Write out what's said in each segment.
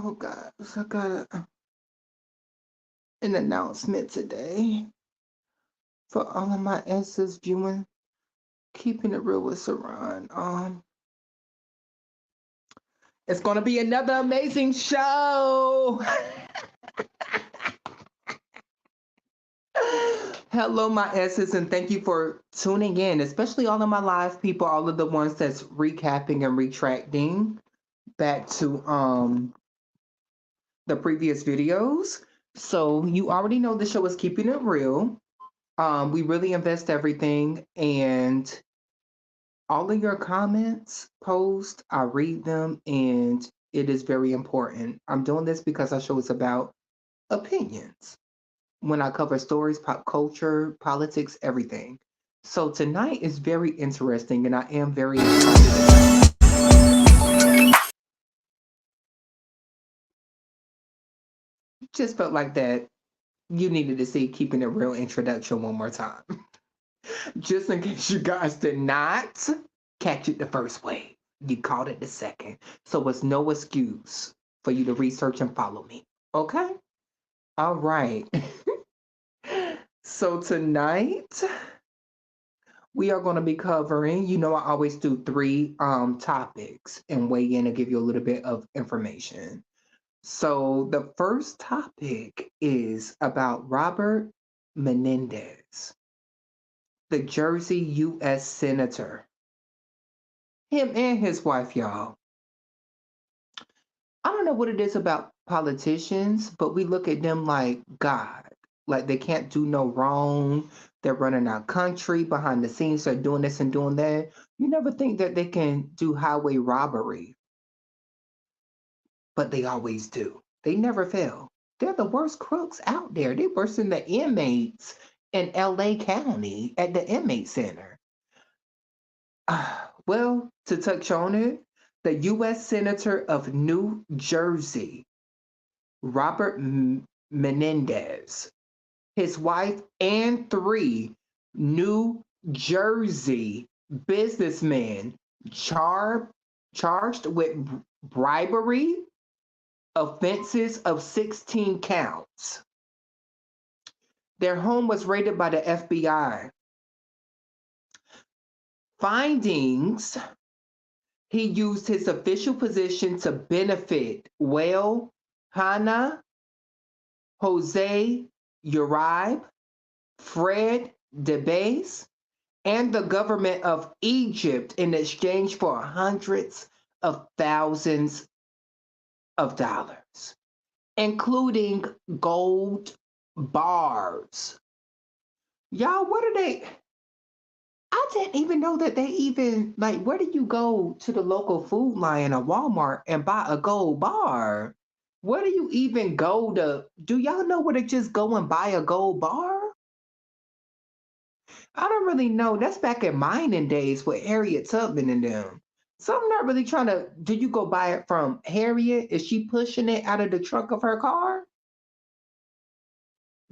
Oh guys, I got an announcement today for all of my exes viewing Keeping It Real with Serrone. It's gonna be another amazing show. Hello, my exes, and thank you for tuning in, especially all of my live people, all of the ones that's recapping and retracting back to the previous videos. So you already know the show is Keeping It Real. We really invest everything, and all of your comments, posts, I read them, and it is very important. I'm doing this because our show is about opinions. When I cover stories, pop culture, politics, everything. So tonight is very interesting, and I am very excited. Just felt like that you needed to see Keeping It Real introduction one more time. Just in case you guys did not catch it the first way. You caught it the second. So it's no excuse for you to research and follow me. Okay? All right. So tonight we are going to be covering, I always do three topics and weigh in and give you a little bit of information. So the first topic is about Robert Menendez, the Jersey U.S. Senator. Him and his wife, y'all. I don't know what it is about politicians, but we look at them like God. Like they can't do no wrong. They're running our country behind the scenes. They're doing this and doing that. You never think that they can do highway robbery, but they always do. They never fail. They're the worst crooks out there. They're worse than the inmates in LA County at the inmate center. Well, to touch on it, the U.S. Senator of New Jersey, Robert Menendez, his wife, and three New Jersey businessmen charged with bribery offenses of 16 counts. Their home was raided by the FBI. Findings: he used his official position to benefit Hannah, Jose Uribe, Fred DeBase, and the government of Egypt in exchange for hundreds of thousands of dollars, including gold bars. Y'all, what are they? I didn't even know that they even, like, where do you go to the local food line or Walmart and buy a gold bar? Where do you even go to? Do y'all know where to just go and buy a gold bar? I don't really know. That's back in mining days with Harriet Tubman and them. So I'm not really trying to. Do you go buy it from Harriet? Is she pushing it out of the trunk of her car?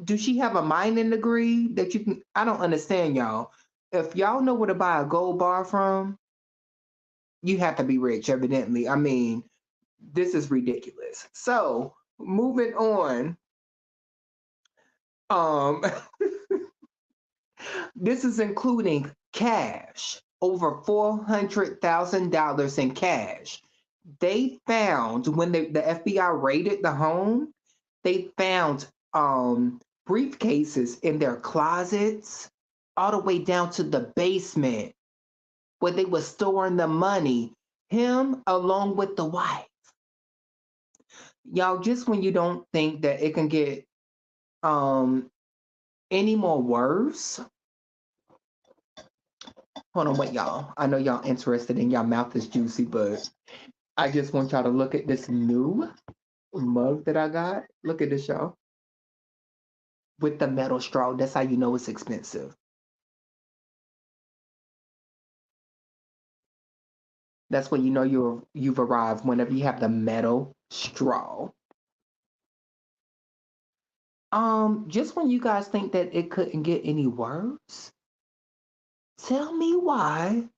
Do she have a mining degree that you can? I don't understand, y'all. If y'all know where to buy a gold bar from, you have to be rich, evidently. I mean, this is ridiculous. So moving on. Um, this is including cash, over $400,000 in cash. They found when the FBI raided the home, they found briefcases in their closets, all the way down to the basement where they were storing the money. Him along with the wife. Y'all, just when you don't think that it can get um any more worse. Hold on, wait, y'all. I know y'all interested and y'all mouth is juicy, but I just want y'all to look at this new mug that I got. Look at this, y'all. With the metal straw. That's how you know it's expensive. That's when you know you've arrived, whenever you have the metal straw. Just when you guys think that it couldn't get any worse, tell me why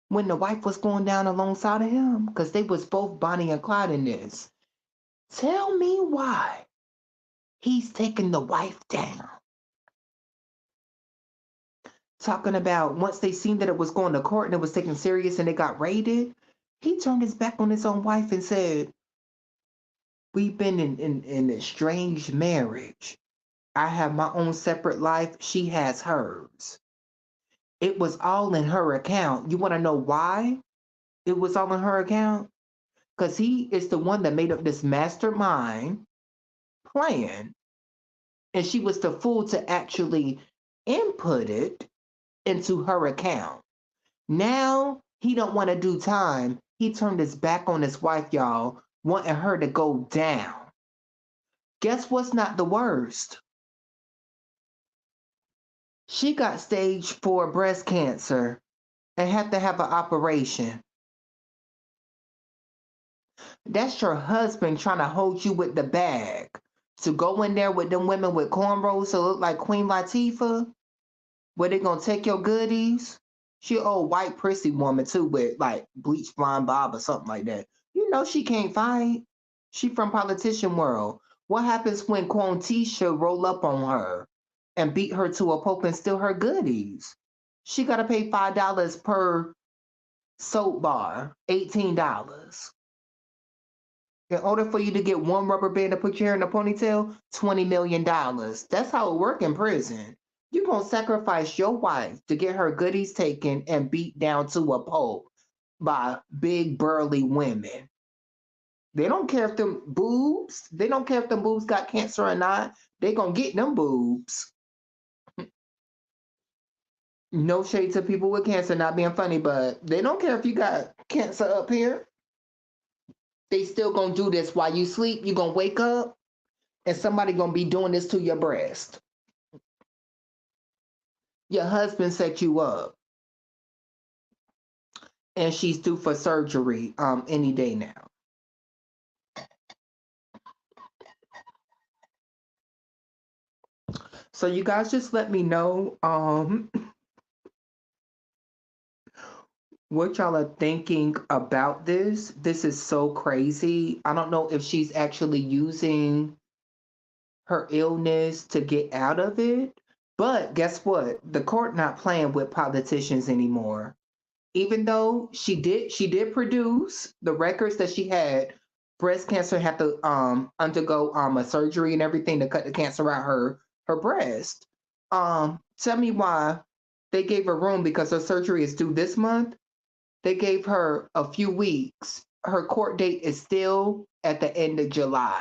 when the wife was going down alongside of him, because they was both Bonnie and Clyde in this. Tell me why he's taking the wife down. Talking about once they seen that it was going to court and it was taken serious and it got raided, he turned his back on his own wife and said, we've been in a strange marriage. I have my own separate life. She has hers. It was all in her account. You want to know why it was all in her account? Because he is the one that made up this mastermind plan. And she was the fool to actually input it into her account. Now he don't want to do time. He turned his back on his wife, y'all, wanting her to go down. Guess what's not the worst? She got stage 4 breast cancer and had to have an operation. That's your husband trying to hold you with the bag. To go in there with them women with cornrows to look like Queen Latifah, where they gonna take your goodies? She an old white prissy woman too with like bleached blonde bob or something like that. You know she can't fight. She from politician world. What happens when Quantisha roll up on her and beat her to a pulp and steal her goodies? She gotta pay $5 per soap bar, $18. In order for you to get one rubber band to put your hair in a ponytail, $20 million. That's how it works in prison. You're going to sacrifice your wife to get her goodies taken and beat down to a pulp by big burly women. They don't care if them boobs, they don't care if them boobs got cancer or not. They going to get them boobs. No shade to people with cancer, not being funny, but they don't care if you got cancer up here. They still gonna do this while you sleep. You gonna wake up and somebody gonna be doing this to your breast. Your husband set you up and she's due for surgery any day now. So you guys just let me know what y'all are thinking about this. This is so crazy. I don't know if she's actually using her illness to get out of it. But guess what? The court not playing with politicians anymore. Even though she did produce the records that she had breast cancer, had to undergo a surgery and everything to cut the cancer out her breast. Tell me why they gave her room because her surgery is due this month. They gave her a few weeks. Her court date is still at the end of July.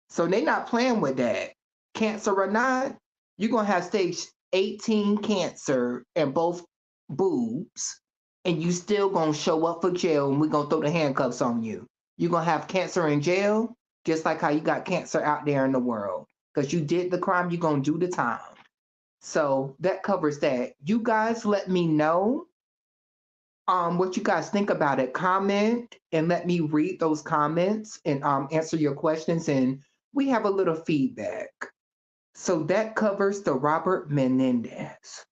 So they're not playing with that. Cancer or not, you're going to have stage 18 cancer in both boobs, and you still going to show up for jail, and we're going to throw the handcuffs on you. You're going to have cancer in jail, just like how you got cancer out there in the world. Because you did the crime, you're going to do the time. So that covers that. You guys let me know what you guys think about it. Comment and let me read those comments and answer your questions, and we have a little feedback. So that covers the Robert Menendez.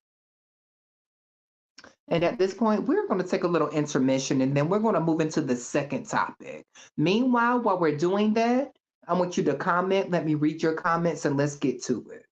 And at this point, we're going to take a little intermission, and then we're going to move into the second topic. Meanwhile, while we're doing that, I want you to comment. Let me read your comments, and let's get to it.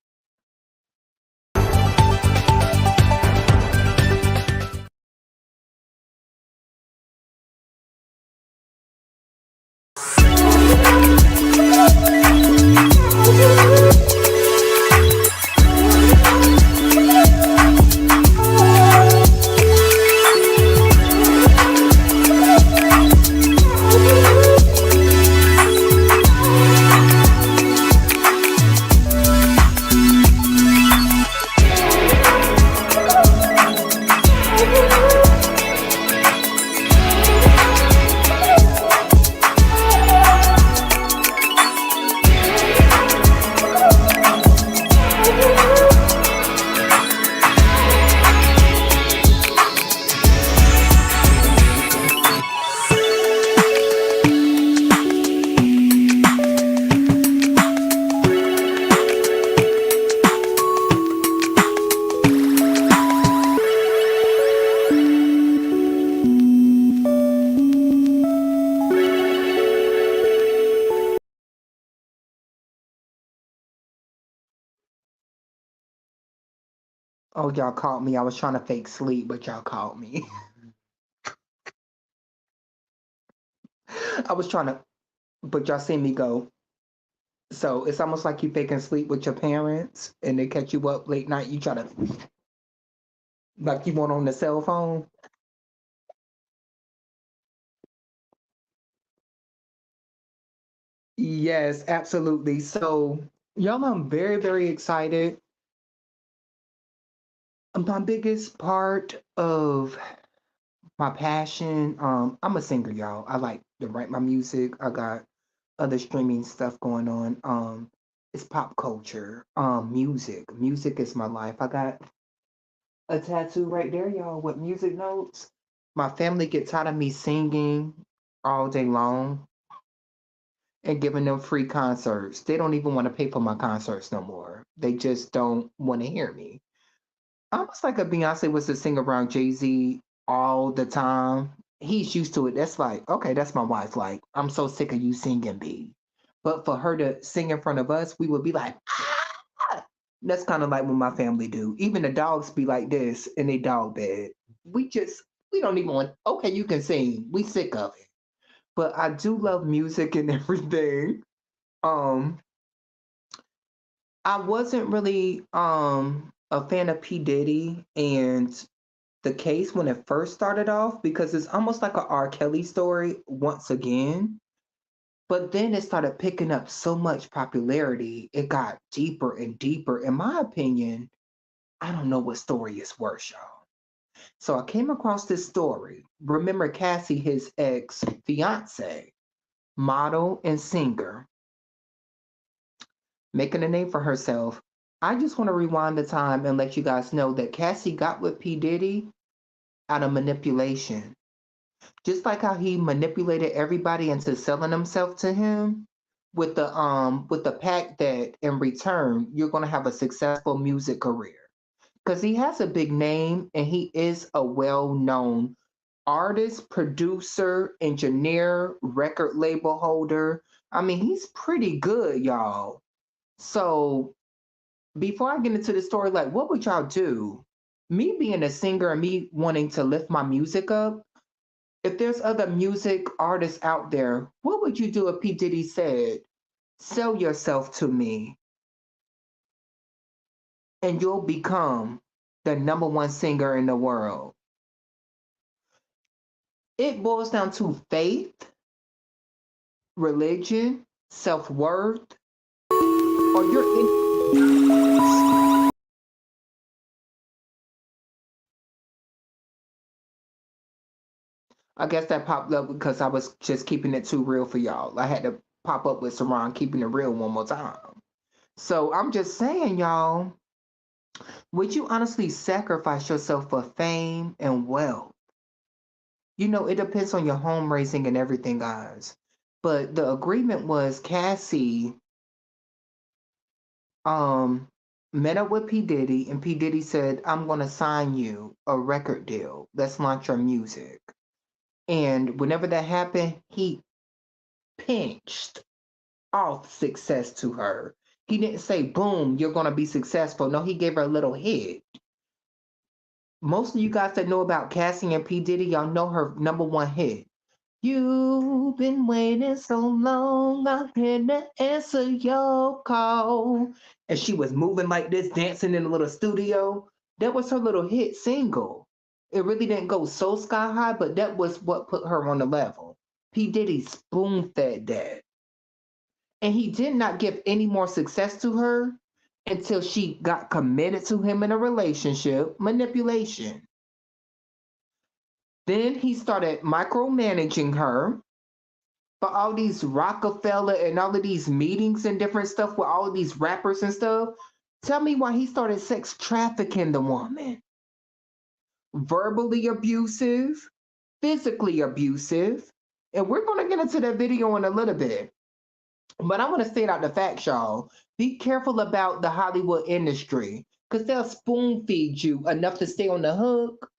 Oh, y'all caught me. I was trying to fake sleep, but y'all caught me. I was trying to, but y'all seen me go. So it's almost like you faking sleep with your parents and they catch you up late night. You try to, like you want on the cell phone. Yes, absolutely. So, y'all, I'm very, very excited. My biggest part of my passion, I'm a singer, y'all. I like to write my music. I got other streaming stuff going on. It's pop culture, music. Music is my life. I got a tattoo right there, y'all, with music notes. My family gets tired of me singing all day long and giving them free concerts. They don't even want to pay for my concerts no more. They just don't want to hear me. Almost like a Beyonce was to sing around Jay-Z all the time. He's used to it. That's like, okay, that's my wife. Like, I'm so sick of you singing, B. But for her to sing in front of us, we would be like, ah! That's kind of like what my family do. Even the dogs be like this in their dog bed. We just, we don't even want, okay, you can sing. We sick of it. But I do love music and everything. Um, I wasn't really a fan of P. Diddy and the case when it first started off because it's almost like a R. Kelly story once again. But then it started picking up so much popularity, it got deeper and deeper. In my opinion, I don't know what story is worse, y'all. So I came across this story. Remember Cassie, his ex fiance, model and singer, making a name for herself. I just want to rewind the time and let you guys know that Cassie got with P. Diddy out of manipulation. Just like how he manipulated everybody into selling himself to him with the pact that in return you're gonna have a successful music career. Because he has a big name and he is a well-known artist, producer, engineer, record label holder. I mean, he's pretty good, y'all. So before I get into the story, like, what would y'all do? Me being a singer and me wanting to lift my music up, if there's other music artists out there, what would you do if P. Diddy said, sell yourself to me and you'll become the number one singer in the world? It boils down to faith, religion, self worth, or your I guess that popped up because I was just keeping it too real for y'all. I had to pop up with Serrone keeping it real one more time. So I'm just saying, y'all, would you honestly sacrifice yourself for fame and wealth? You know, it depends on your home raising and everything, guys. But the agreement was Cassie um met up with P. Diddy and P. Diddy said, I'm gonna sign you a record deal. Let's launch your music. And whenever that happened, he pinched off success to her. He didn't say, boom, you're gonna be successful. No, he gave her a little hit. Most of you guys that know about Cassie and P. Diddy, y'all know her number one hit. You've been waiting so long, I'm here to answer your call. And she was moving like this, dancing in a little studio. That was her little hit single. It really didn't go so sky high, but that was what put her on the level. P. Diddy spoon fed that. And he did not give any more success to her until she got committed to him in a relationship, manipulation. Then he started micromanaging her for all these Rockefeller and all of these meetings and different stuff with all of these rappers and stuff. Tell me why he started sex trafficking the woman. Verbally abusive, physically abusive. And we're going to get into that video in a little bit. But I want to state out the facts, y'all. Be careful about the Hollywood industry because they'll spoon feed you enough to stay on the hook.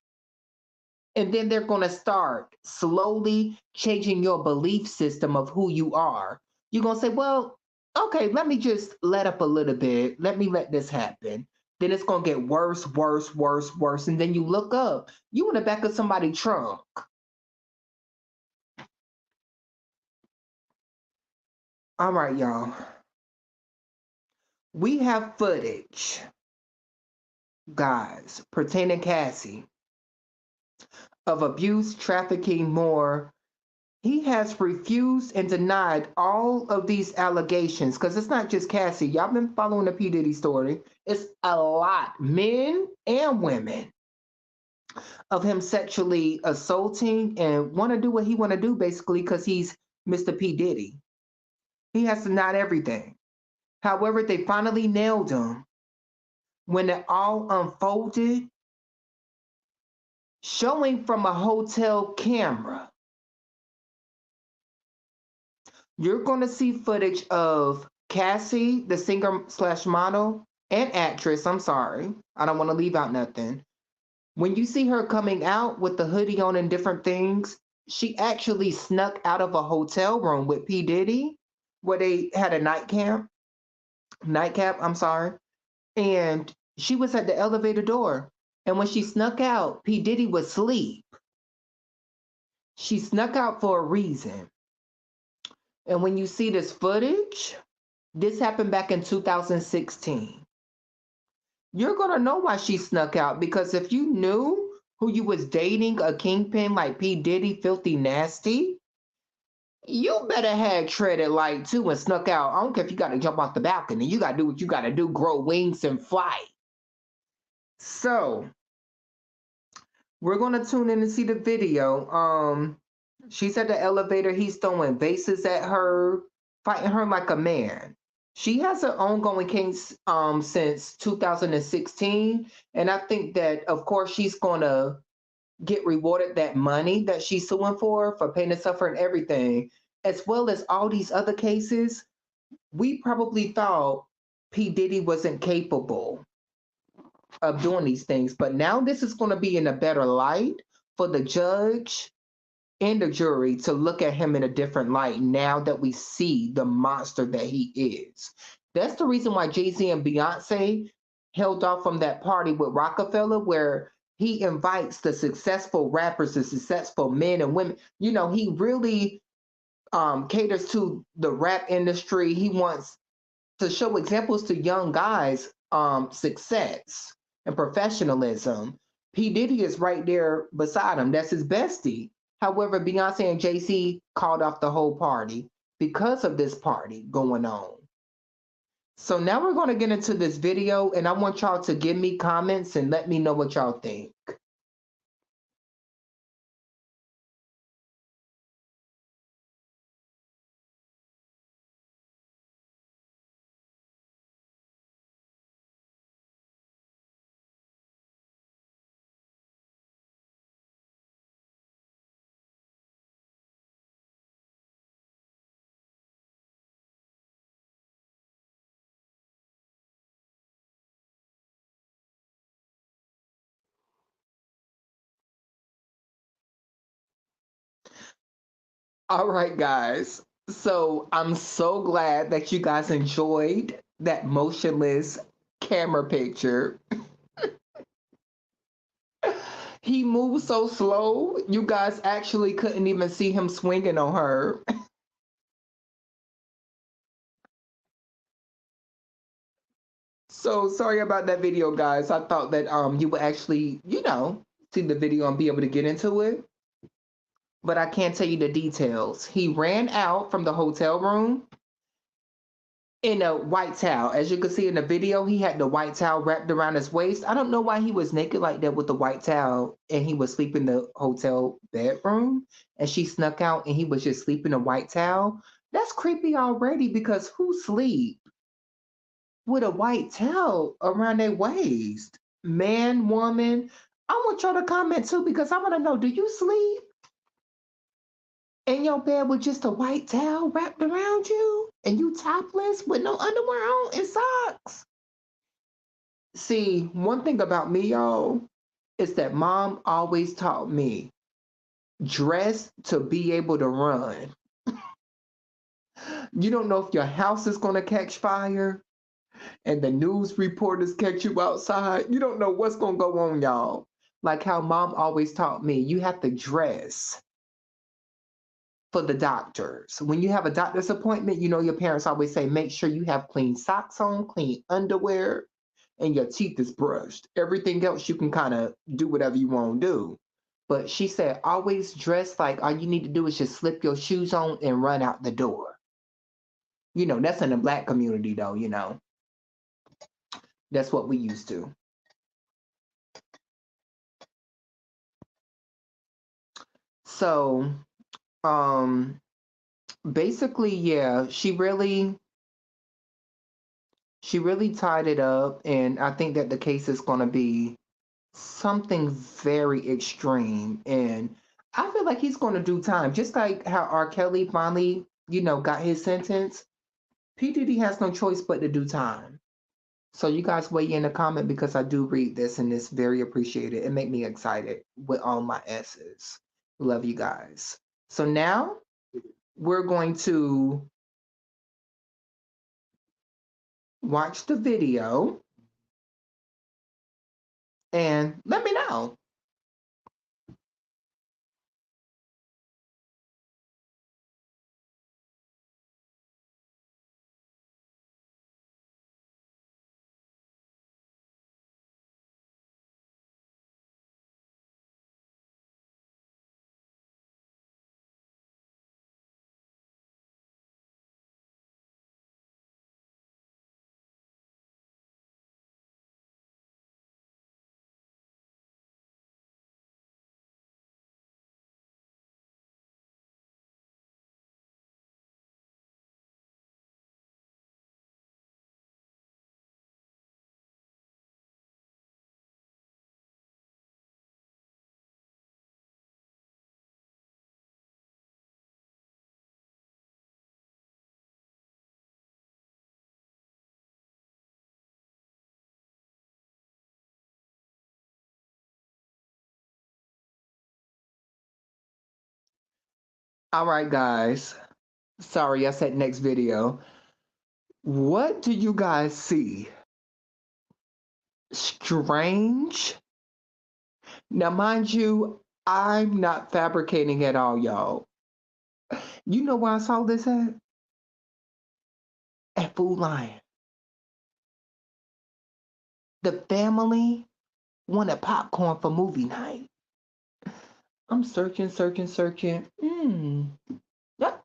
And then they're going to start slowly changing your belief system of who you are. You're going to say, well, okay, let me just let up a little bit. Let me let this happen. then it's gonna get worse, worse, worse, worse. And then you look up, you in the back of somebody's trunk. All right, y'all. We have footage, guys, pertaining Cassie of abuse, trafficking, more. He has refused and denied all of these allegations because it's not just Cassie. Y'all been following the P. Diddy story. It's a lot, men and women, of him sexually assaulting and want to do what he want to do basically because he's Mr. P. Diddy. He has denied everything. However, they finally nailed him when it all unfolded, showing from a hotel camera. You're going to see footage of Cassie, the singer slash model and actress. I'm sorry. I don't want to leave out nothing. When you see her coming out with the hoodie on and different things, she actually snuck out of a hotel room with P. Diddy, where they had a nightcap, I'm sorry. And she was at the elevator door. And when she snuck out, P. Diddy was asleep. She snuck out for a reason. And when you see this footage, this happened back in 2016. You're going to know why she snuck out, because if you knew who you was dating, a kingpin like P. Diddy, filthy nasty, you better have treaded light too and snuck out. I don't care if you got to jump off the balcony. You got to do what you got to do, grow wings and fly. So we're going to tune in and see the video. She's at the elevator. He's throwing vases at her, fighting her like a man. She has an ongoing case since 2016. And I think that, of course, she's going to get rewarded that money that she's suing for pain and suffering and everything, as well as all these other cases. We probably thought P. Diddy wasn't capable of doing these things, but now this is going to be in a better light for the judge and the jury to look at him in a different light now that we see the monster that he is. That's the reason why Jay-Z and Beyonce held off from that party with Rockefeller, where he invites the successful rappers, the successful men and women. You know, he really caters to the rap industry. He wants to show examples to young guys, success and professionalism. P. Diddy is right there beside him. That's his bestie. However, Beyonce and Jay-Z called off the whole party because of this party going on. So now we're going to get into this video, and I want y'all to give me comments and let me know what y'all think. All right, guys. So I'm so glad that you guys enjoyed that motionless camera picture. He moved so slow, you guys actually couldn't even see him swinging on her. So sorry about that video, guys. I thought that you would actually, see the video and be able to get into it. But I can't tell you the details. He ran out from the hotel room in a white towel. As you can see in the video, he had the white towel wrapped around his waist. I don't know why he was naked like that with the white towel and he was sleeping in the hotel bedroom and she snuck out and he was just sleeping in a white towel. That's creepy already, because who sleep with a white towel around their waist? Man, woman. I want y'all to comment too, because I want to know, do you sleep in your bed with just a white towel wrapped around you and you topless with no underwear on and socks? See, one thing about me, y'all, is that mom always taught me, dress to be able to run. You don't know if your house is going to catch fire. and the news reporters catch you outside. You don't know what's gonna go on, y'all. Like how mom always taught me, you have to dress for the doctors. When you have a doctor's appointment, you know your parents always say, make sure you have clean socks on, clean underwear, and your teeth is brushed. Everything else you can kind of do whatever you want to do. But she said, always dress like all you need to do is just slip your shoes on and run out the door. You know, that's in the Black community though, you know. That's what we used to. So, um, basically, yeah, she really tied it up, and I think that the case is going to be something very extreme, and I feel like he's going to do time, just like how R. Kelly finally, you know, got his sentence. P Diddy has no choice but to do time. So you guys weigh in the comment because I do read this and it's very appreciated. It make me excited with all my S's. Love you guys. So now we're going to watch the video and let me know. All right, guys. Sorry, I said next video. What do you guys see? Strange? Now, mind you, I'm not fabricating at all, y'all. You know where I saw this at? At Food Lion. The family wanted popcorn for movie night. I'm searching, searching, searching. Yep.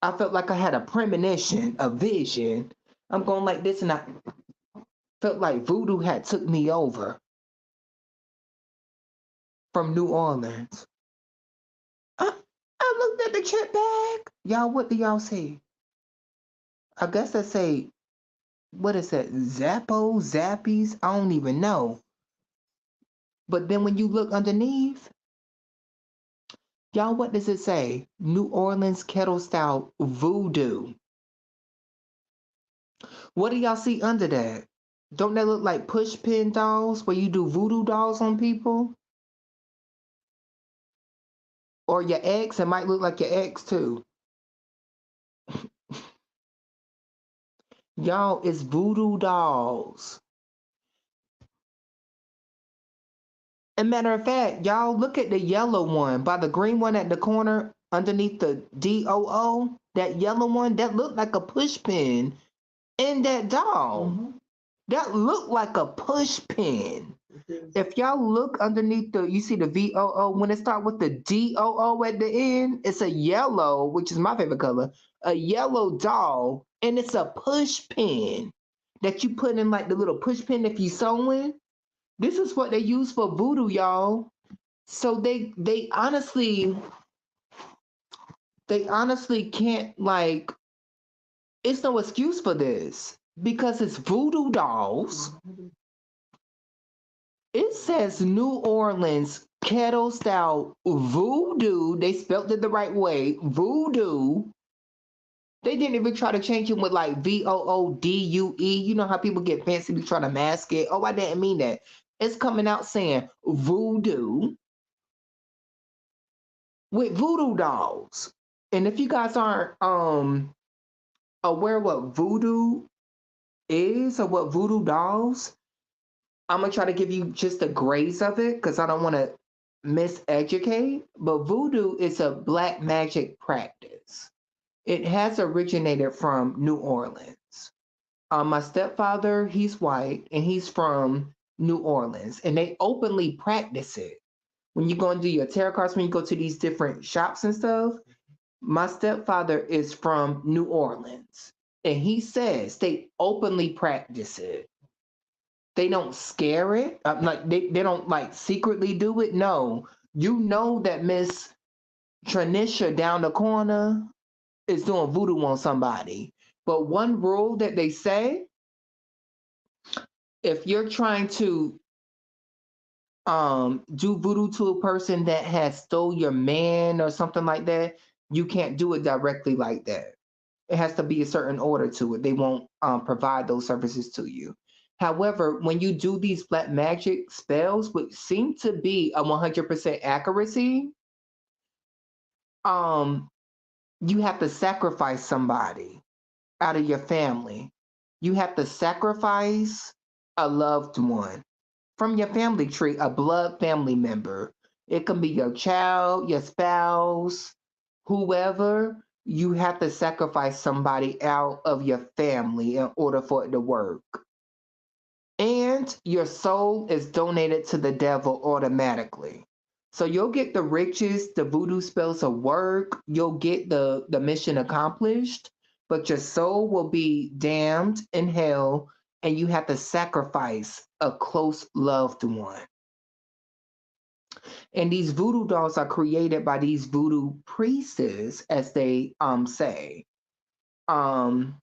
I felt like I had a premonition, a vision. I'm going like this, and I felt like voodoo had took me over from New Orleans. I looked at the chip bag. Y'all, what do y'all see? I guess I say, what is that? Zappo, Zappies? I don't even know. But then when you look underneath, y'all, what does it say? New Orleans kettle style voodoo. What do y'all see under that? Don't that look like push pin dolls where you do voodoo dolls on people? Or your ex? It might look like your ex too. Y'all, it's voodoo dolls. And matter of fact, y'all look at the yellow one by the green one at the corner underneath the DOO. That yellow one that looked like a push pin in that doll. That looked like a push pin. If y'all look underneath you see the VOO, when it starts with the DOO at the end, it's a yellow, which is my favorite color, a yellow doll, and it's a push pin that you put in like the little push pin if you sewing. This is what they use for voodoo, y'all. So they honestly can't, like, it's no excuse for this because it's voodoo dolls. It says New Orleans kettle style voodoo. They spelled it the right way. Voodoo. They didn't even try to change it with like VOODUE. You know how people get fancy to try to mask it. Oh, I didn't mean that. It's coming out saying voodoo with voodoo dolls. And if you guys aren't aware what voodoo is or what voodoo dolls, I'm gonna try to give you just the grace of it because I don't want to miseducate. But voodoo is a black magic practice. It has originated from New Orleans. My stepfather, he's white and he's from New Orleans, and they openly practice it. When you go and do your tarot cards, when you go to these different shops and stuff, my stepfather is from New Orleans, and he says they openly practice it. They don't scare it. Like they don't like secretly do it. No, you know that Miss Tranisha down the corner is doing voodoo on somebody. But one rule that they say, if you're trying to do voodoo to a person that has stole your man or something like that, you can't do it directly like that. It has to be a certain order to it. They won't provide those services to you. However, when you do these black magic spells, which seem to be a 100% accuracy, um, you have to sacrifice somebody out of your family. You have to sacrifice a loved one from your family tree, a blood family member. It can be your child, your spouse, whoever. You have to sacrifice somebody out of your family in order for it to work. And your soul is donated to the devil automatically. So you'll get the riches, the voodoo spells will work, you'll get the mission accomplished, but your soul will be damned in hell and you have to sacrifice a close loved one. And these voodoo dolls are created by these voodoo priestesses, as they say. Um,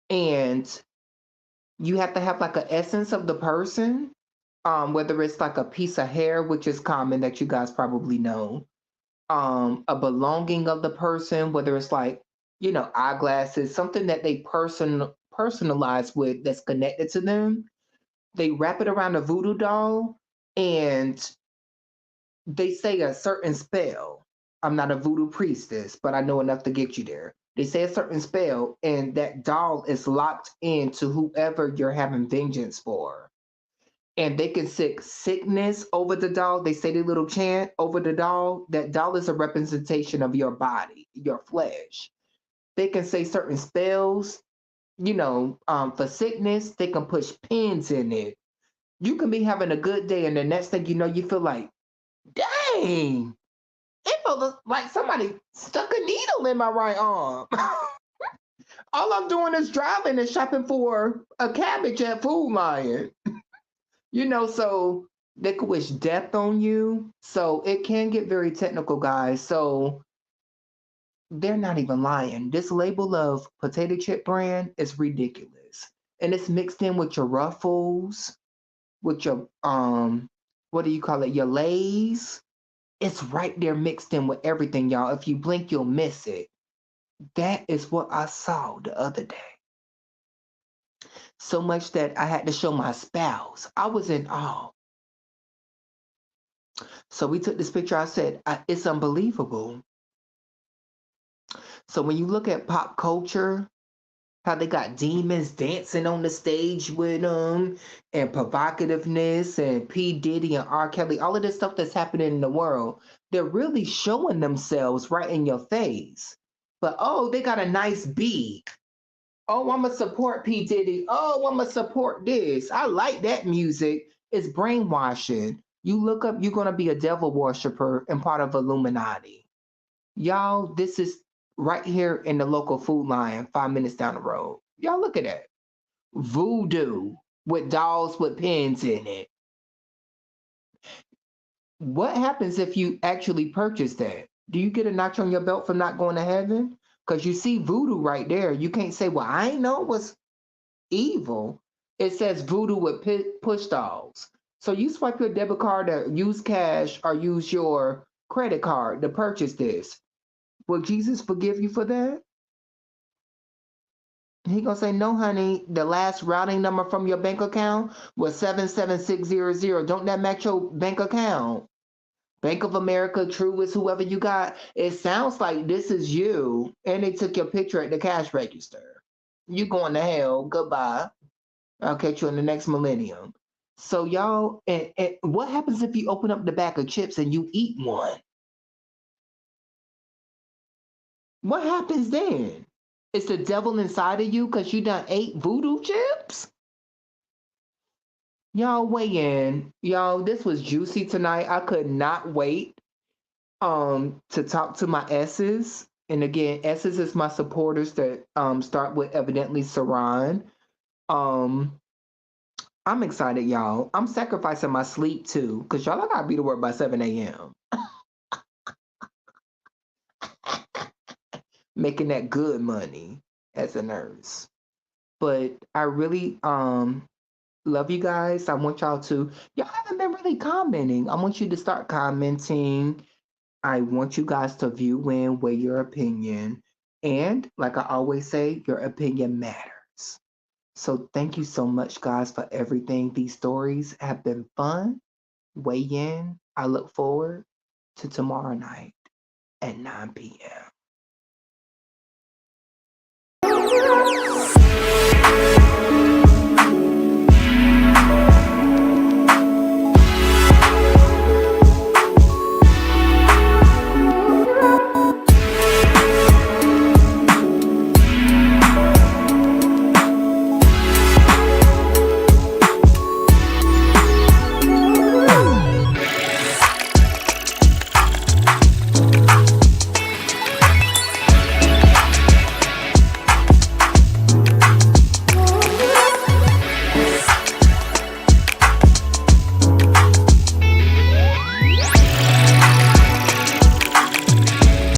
and you have to have like an essence of the person, whether it's like a piece of hair, which is common that you guys probably know, a belonging of the person, whether it's like, eyeglasses, something that they personalize with that's connected to them. They wrap it around a voodoo doll and they say a certain spell. I'm not a voodoo priestess, but I know enough to get you there. They say a certain spell, and that doll is locked into whoever you're having vengeance for. And they can sick sickness over the doll. They say the little chant over the doll. That doll is a representation of your body, your flesh. They can say certain spells, for sickness. They can push pins in it. You can be having a good day, and the next thing you know, you feel like, dang, it felt like somebody stuck a needle in my right arm. All I'm doing is driving and shopping for a cabbage at Food Lion. So they could wish death on you. So it can get very technical, guys. So they're not even lying. This label of potato chip brand is ridiculous. And it's mixed in with your Ruffles, with your what do you call it? Your Lays. It's right there mixed in with everything, y'all. If you blink, you'll miss it. That is what I saw the other day. So much that I had to show my spouse. I was in awe. So we took this picture. I said, it's unbelievable. So when you look at pop culture, how they got demons dancing on the stage with them, and provocativeness, and P. Diddy and R. Kelly, all of this stuff that's happening in the world, they're really showing themselves right in your face. But oh, they got a nice beat. Oh, I'm going to support P. Diddy. Oh, I'm going to support this. I like that music. It's brainwashing. You look up, you're going to be a devil worshiper and part of Illuminati. Y'all, this is right here in the local Food Lion, 5 minutes down the road. Y'all look at that. Voodoo with dolls with pins in it. What happens if you actually purchase that? Do you get a notch on your belt for not going to heaven? Because you see voodoo right there. You can't say, well, I ain't know it was evil. It says voodoo with push dolls. So you swipe your debit card or use cash or use your credit card to purchase this. Will Jesus forgive you for that? He gonna say, no, honey, the last routing number from your bank account was 77600. Don't that match your bank account? Bank of America, Truist, whoever you got, it sounds like this is you. And they took your picture at the cash register. You going to hell. Goodbye. I'll catch you in the next millennium. So y'all, and what happens if you open up the bag of chips and you eat one? What happens then? It's the devil inside of you because you done ate voodoo chips? Y'all weigh in. Y'all, this was juicy tonight. I could not wait to talk to my S's. And again, S's is my supporters that start with evidently Serrone. Um I'm excited, y'all. I'm sacrificing my sleep too, because y'all I gotta be to work by 7 a.m. Making that good money as a nurse. But I really love you guys. I want y'all haven't been really commenting. I want you to start commenting. I want you guys to view in, weigh your opinion. And like I always say, your opinion matters. So thank you so much, guys, for everything. These stories have been fun. Weigh in. I look forward to tomorrow night at 9 p.m.